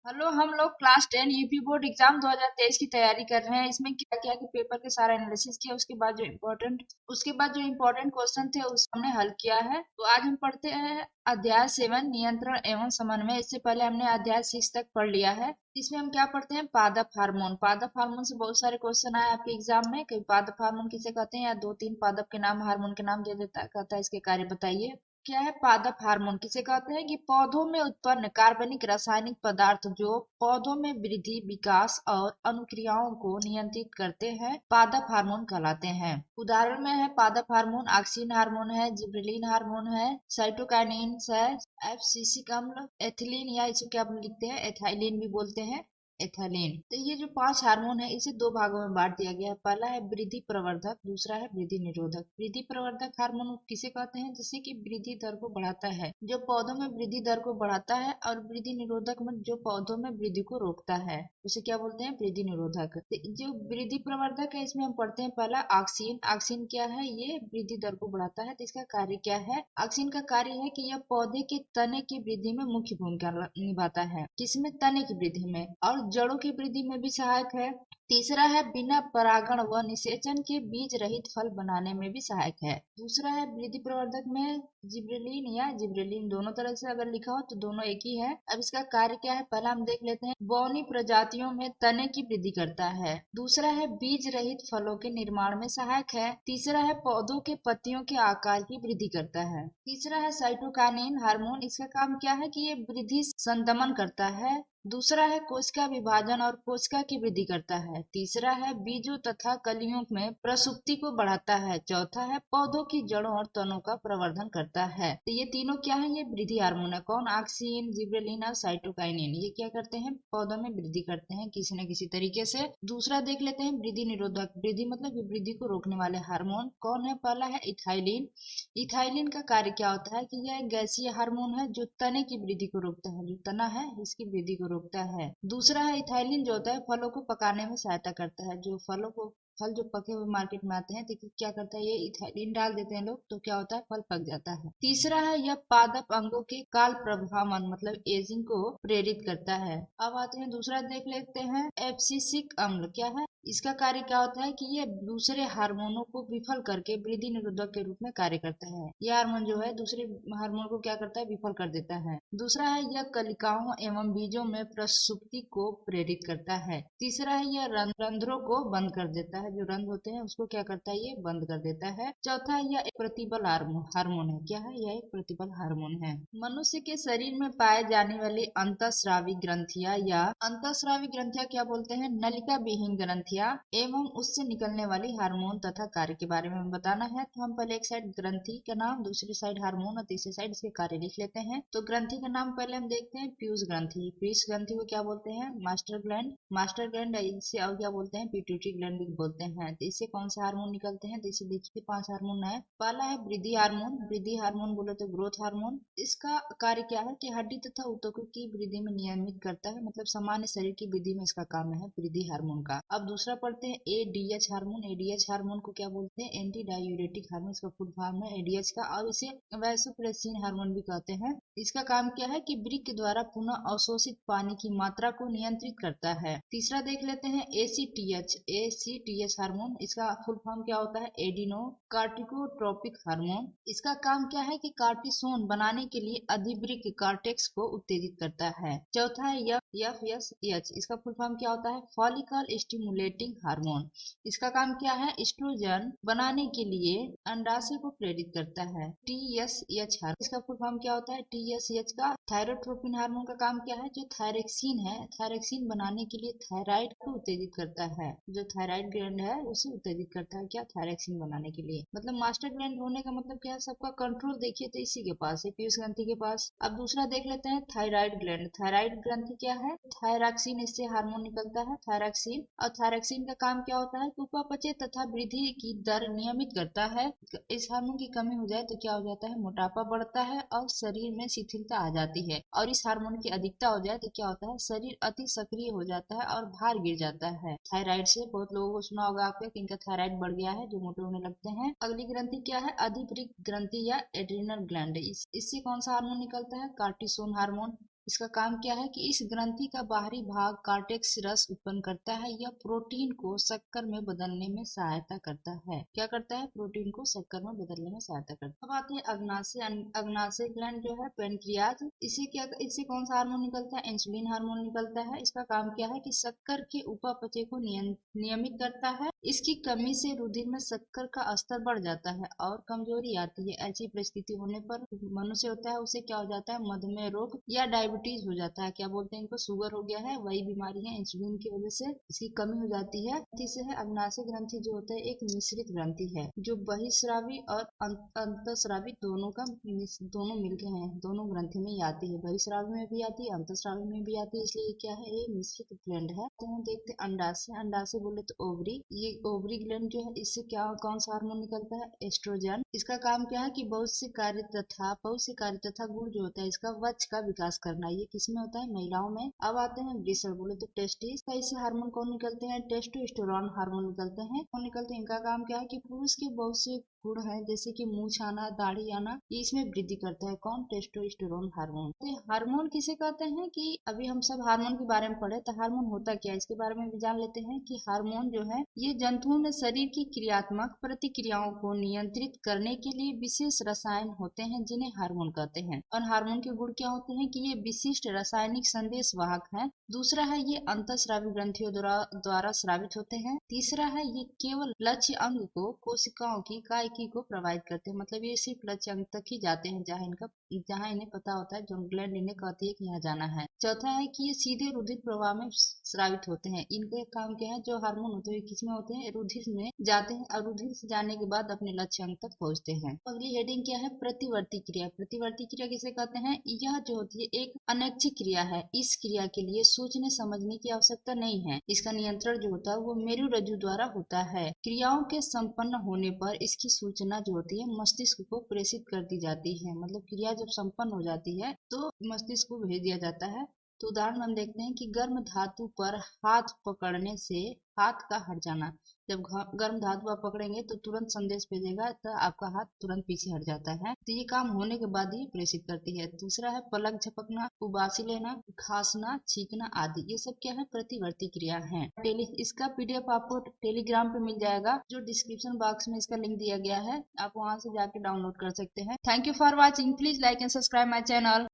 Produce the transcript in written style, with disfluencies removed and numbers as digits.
Hello, हम लोग class 10 UP board exam 2023 की तैयारी कर रहे हैं। इसमें क्या क्या कि पेपर के सारा एनालिसिस किया, उसके बाद जो इम्पोर्टेंट क्वेश्चन थे उस हमने हल किया है। तो आज हम पढ़ते हैं अध्याय 7 नियंत्रण एवं समन्वय। इससे पहले हमने अध्याय 6 तक पढ़ लिया है। इसमें हम क्या पढ़ते हैं, पादप हार्मोन। पादप हार्मोन से बहुत सारे क्वेश्चन आए आपके एग्जाम में। कई पादप हार्मोन किसे कहते हैं, या दो तीन पादप के नाम, हार्मोन के नाम दे देता कहता है, इसके कार्य बताइए। क्या है पादप हार्मोन, किसे कहते हैं कि पौधों में उत्पन्न कार्बनिक रासायनिक पदार्थ जो पौधों में वृद्धि, विकास और अनुक्रियाओं को नियंत्रित करते हैं, पादप हार्मोन कहलाते हैं। उदाहरण में है पादप हार्मोन, ऑक्सिन हार्मोन है, जिबरेलिन हार्मोन है, साइटोकाइनिन है, एब्सिसिक अम्ल, एथिलीन या इसे क्या लिखते हैं एथाइलिन भी बोलते हैं, एथाइलिन। तो ये जो पांच हार्मोन है इसे दो भागों में बांट दिया गया है। पहला है वृद्धि प्रवर्धक, दूसरा है वृद्धि निरोधक। वृद्धि प्रवर्धक हार्मोन किसे कहते हैं, जिससे कि वृद्धि दर को बढ़ाता है, जो पौधों में वृद्धि दर को बढ़ाता है। और वृद्धि निरोधक में जो पौधों में वृद्धि को रोकता है, उसे क्या बोलते हैं, वृद्धि निरोधक। तो जो वृद्धि प्रवर्धक है इसमें हम पढ़ते हैं पहला ऑक्सिन। ऑक्सिन क्या है, ये वृद्धि दर को बढ़ाता है। तो इसका कार्य क्या है, ऑक्सिन का कार्य है कि यह पौधे के तने की वृद्धि में मुख्य भूमिका निभाता है। किसमें, तने की वृद्धि में, और जड़ों की वृद्धि में भी सहायक है। तीसरा है बिना परागण व निषेचन के बीज रहित फल बनाने में भी सहायक है। दूसरा है वृद्धि प्रवर्धक में जिब्रेलिन या जिब्रेलिन, दोनों तरह से अगर लिखा हो तो दोनों एक ही है। अब इसका कार्य क्या है, पहला हम देख लेते हैं। बौनी प्रजातियों में तने की वृद्धि करता है। दूसरा है बीज रहित फलों के निर्माण में सहायक है। तीसरा है पौधों के पत्तियों के आकार की वृद्धि करता है। तीसरा है साइटोकाइनिन हार्मोन। इसका काम क्या है कि ये वृद्धि संदमन करता है। दूसरा है कोशिका विभाजन और कोशिका की वृद्धि करता है। तीसरा है बीजों तथा कलियों में प्रसुप्ति को बढ़ाता है। चौथा है पौधों की जड़ों और तनों का प्रवर्धन करता है। तो ये तीनों क्या है, ये वृद्धि हार्मोन है। कौन, ऑक्सिन, जिबरेलिन और साइटोकाइनिन। ये क्या करते हैं, पौधों में वृद्धि करते हैं किसी न किसी तरीके से। दूसरा देख लेते हैं वृद्धि निरोधक। वृद्धि मतलब वृद्धि को रोकने वाले हार्मोन कौन है, पहला है इथाइलिन। इथाइलिन का कार्य क्या होता है कि यह एक गैसीय हार्मोन है जो तने की वृद्धि को रोकता है, जो तना है इसकी वृद्धि को रोकता है। दूसरा है इथाइलिन, जो होता है फलों को पकाने में सहायता करता है। जो फल जो पके हुए मार्केट में आते हैं तो क्या करता है, ये इथाइलिन डाल देते हैं लोग, तो क्या होता है, फल पक जाता है। तीसरा है यह पादप अंगों के काल प्रभावन मतलब एजिंग को प्रेरित करता है। अब आते हैं दूसरा देख लेते हैं, एब्सिसिक अम्ल क्या है। इसका कार्य क्या होता है कि ये दूसरे हार्मोनों को विफल करके वृद्धि निरोधक के रूप में कार्य करता है। यह हार्मोन जो है दूसरे हार्मोन को क्या करता है, विफल कर देता है। दूसरा है यह कलिकाओं एवं बीजों में प्रसुप्ति को प्रेरित करता है। तीसरा है यह रंध्रों को बंद कर देता है, जो रंध्र होते हैं उसको क्या करता है, ये बंद कर देता है। चौथा है यह एक प्रतिबल हार्मोन है। क्या है, यह एक प्रतिबल हार्मोन है। मनुष्य के शरीर में पाए जाने वाली अंतःस्रावी ग्रंथियां या अंतःस्रावी ग्रंथियां क्या बोलते हैं, नलिका विहीन ग्रंथियां एवं उससे निकलने वाली हार्मोन तथा कार्य के बारे में बताना है। तो हम पहले एक साइड ग्रंथि का नाम, दूसरी साइड हार्मोन और तीसरी साइड इसके कार्य लिख लेते हैं। तो ग्रंथि का नाम पहले हम देखते हैं, पीयूष ग्रंथि। पीयूष ग्रंथि को क्या बोलते हैं, मास्टर ग्लैंड। मास्टर ग्लैंड इससे और क्या बोलते हैं, पिट्यूटरी ग्लैंड भी बोलते हैं। तो इससे कौन से हार्मोन निकलते हैं, तो इसे देखिए पांच हार्मोन है। पहला है वृद्धि हार्मोन। वृद्धि हार्मोन बोले तो ग्रोथ हार्मोन। इसका कार्य क्या है कि हड्डी तथा ऊतकों की वृद्धि में नियमित करता है, मतलब सामान्य शरीर की वृद्धि में इसका काम है वृद्धि हार्मोन का। अब दूसरा पढ़ते हैं एडीएच हार्मोन। एडीएच हार्मोन को क्या बोलते हैं, एंटी डायूरेटिक हार्मोन। इसका फुल फॉर्म है एडीएच का, और इसे वैसोप्रेसिन हार्मोन भी कहते हैं। इसका काम क्या है कि वृक्क द्वारा पुनः अवशोषित पानी की मात्रा को नियंत्रित करता है। तीसरा देख लेते हैं एसीटीएच। एसीटीएच हार्मोन, इसका फुल फॉर्म क्या होता है, एडिनो कार्टिकोट्रोपिक हार्मोन। इसका काम क्या है कि कार्टिसोन बनाने के लिए अधिवृक्क कार्टेक्स को उत्तेजित करता है। चौथा है एफएसएच। इसका फुल फॉर्म क्या होता है, फॉलिकल स्टिमुलेटिंग हार्मोन। इसका काम क्या है, एस्ट्रोजन बनाने के लिए अंडाशय को प्रेरित करता है। टीएसएच हार्मोन, इसका फुल फॉर्म क्या होता है, टीएसएच का थायरोट्रोपिन हार्मोन का काम क्या है, जो थायरेक्सिन है, थायरेक्सिन बनाने के लिए थायराइड को उत्तेजित करता है। जो थायराइड ग्लैंड है उसे उत्तेजित करता है, क्या, थायरेक्सिन बनाने के लिए। मतलब मास्टर ग्लैंड होने का मतलब क्या है, सबका कंट्रोल देखिए तो इसी के पास है, पीयूष ग्रंथि के पास। अब दूसरा देख लेते हैं थायराइड ग्लैंड। थायराइड ग्रंथि क्या है, थायरॉक्सिन, इससे हार्मोन निकलता है थायरॉक्सिन। और थायरॉक्सिन का काम क्या होता है, उपापचय तथा वृद्धि की दर नियमित करता है। इस हार्मोन की कमी हो जाए तो क्या हो जाता है, मोटापा बढ़ता है और शरीर में शिथिलता आ जाती है। और इस हार्मोन की अधिकता हो जाए तो क्या होता है, शरीर अति सक्रिय हो जाता है और भार गिर जाता है। थायराइड से बहुत लोगों को सुना होगा आपके कि इनका थायराइड बढ़ गया है, जो मोटे होने लगते हैं। अगली ग्रंथि क्या है, अधिवृक्क ग्रंथि या एड्रिनल ग्लैंड। इससे कौन सा हार्मोन निकलता है, कार्टिसोन हार्मोन। इसका काम क्या है कि इस ग्रंथि का बाहरी भाग कार्टेक्स रस उत्पन्न करता है। यह प्रोटीन को शक्कर में बदलने में सहायता करता है। क्या करता है? प्रोटीन को शक्कर में बदलने में सहायता करता है। अब आते हैं अग्नाशय। अग्नाशय ग्लैंड जो है पेनक्रियाज, इससे कौन सा हार्मोन निकलता है? इंसुलिन हार्मोन निकलता है। इसका काम क्या है कि शक्कर के उपापचय को नियमित करता है। इसकी कमी से रुधिर में शक्कर का स्तर बढ़ जाता है और कमजोरी आती है। ऐसी परिस्थिति होने पर मनुष्य होता है उसे क्या हो जाता है? मधुमेह रोग या डायबिटीज हो जाता है। क्या बोलते हैं इनको? शुगर हो गया है। वही बीमारी है, इंसुलिन की वजह से इसकी कमी हो जाती है। तीसरे है अग्नाशय ग्रंथि, जो होता है एक मिश्रित ग्रंथि है जो बहिस्रावी और अंतस्रावी दोनों मिलके हैं, दोनों ग्रंथि में ही आती है। बहिस्रावी में भी आती है, अंतस्रावी में भी आती है, इसलिए क्या है? ये मिश्रित ग्लैंड है। तो हम देखते हैं अंडाशय। अंडाशय बोले तो ओवरी। ये ओवरी ग्लैंड जो है, इससे क्या कौन सा हार्मोन निकलता है? एस्ट्रोजन। इसका काम क्या है कि बहुत से कार्य तथा गुण जो होता है इसका वक्ष का विकास करना। ये किसमें होता है? महिलाओं में। अब आते हैं वृषण। बोले तो टेस्टिस। इससे हार्मोन कौन निकलते हैं? टेस्टोस्टेरोन हार्मोन निकलते हैं। कौन निकलते हैं? इनका काम क्या है कि पुरुष के बहुत से गुण है जैसे कि मूछ आना, दाढ़ी आना, ये इसमें वृद्धि करता है। कौन? Testosterone hormone. तो हार्मोन किसे कहते हैं कि अभी हम सब हार्मोन के बारे में पढ़े, तो हार्मोन होता क्या है इसके बारे में भी जान लेते हैं कि हार्मोन जो है ये जंतुओं में शरीर की क्रियात्मक प्रतिक्रियाओं को नियंत्रित करने के लिए विशेष रसायन होते हैं जिन्हें हार्मोन कहते हैं। और हार्मोन के गुण क्या होते हैं कि ये विशिष्ट रासायनिक संदेश वाहक है। दूसरा है ये अंतःस्रावी ग्रंथियों द्वारा स्रावित होते हैं। तीसरा है ये केवल लक्ष्य अंग को, कोशिकाओं की कायकी को प्रभावित करते हैं। मतलब ये सिर्फ लक्ष्य अंग तक ही जाते हैं जहाँ इन्हें पता होता है, जो ग्लैंड इन्हें कहती है कि यहाँ जाना है। चौथा है कि ये सीधे रुधिर प्रवाह में स्रावित होते हैं। इनका काम क्या है? जो हार्मोन होते हैं किसमें होते हैं? रुधिर में जाते हैं और रुधिर से जाने के बाद अपने लक्ष्य अंग तक पहुंचते हैं। अगली हेडिंग क्या है? प्रतिवर्ती क्रिया। प्रतिवर्ती क्रिया किसे कहते हैं? यह जो होती है एक अनैच्छिक क्रिया है। इस क्रिया के लिए सोचने समझने की आवश्यकता नहीं है। इसका नियंत्रण जो होता है वो मेरुरज्जु द्वारा होता है। क्रियाओं के संपन्न होने पर इसकी सूचना जो होती है मस्तिष्क को प्रेषित कर दी जाती है। मतलब क्रिया जब संपन्न हो जाती है तो मस्तिष्क को भेज दिया जाता है। तो उदाहरण हम देखते हैं कि गर्म धातु पर हाथ पकड़ने से हाथ का हट जाना। जब गर्म धातु आप पकड़ेंगे तो तुरंत संदेश भेजेगा, तो आपका हाथ तुरंत पीछे हट जाता है। तो ये काम होने के बाद ही प्रेषित करती है। दूसरा है पलक झपकना, उबासी लेना, खांसना, छींकना आदि। ये सब क्या है? प्रतिवर्ती क्रिया है। इसका पीडीएफ आपको टेलीग्राम पे मिल जाएगा, जो डिस्क्रिप्शन बॉक्स में इसका लिंक दिया गया है। आप वहां से जाके डाउनलोड कर सकते हैं। Thank you for watching. Please like and subscribe my channel.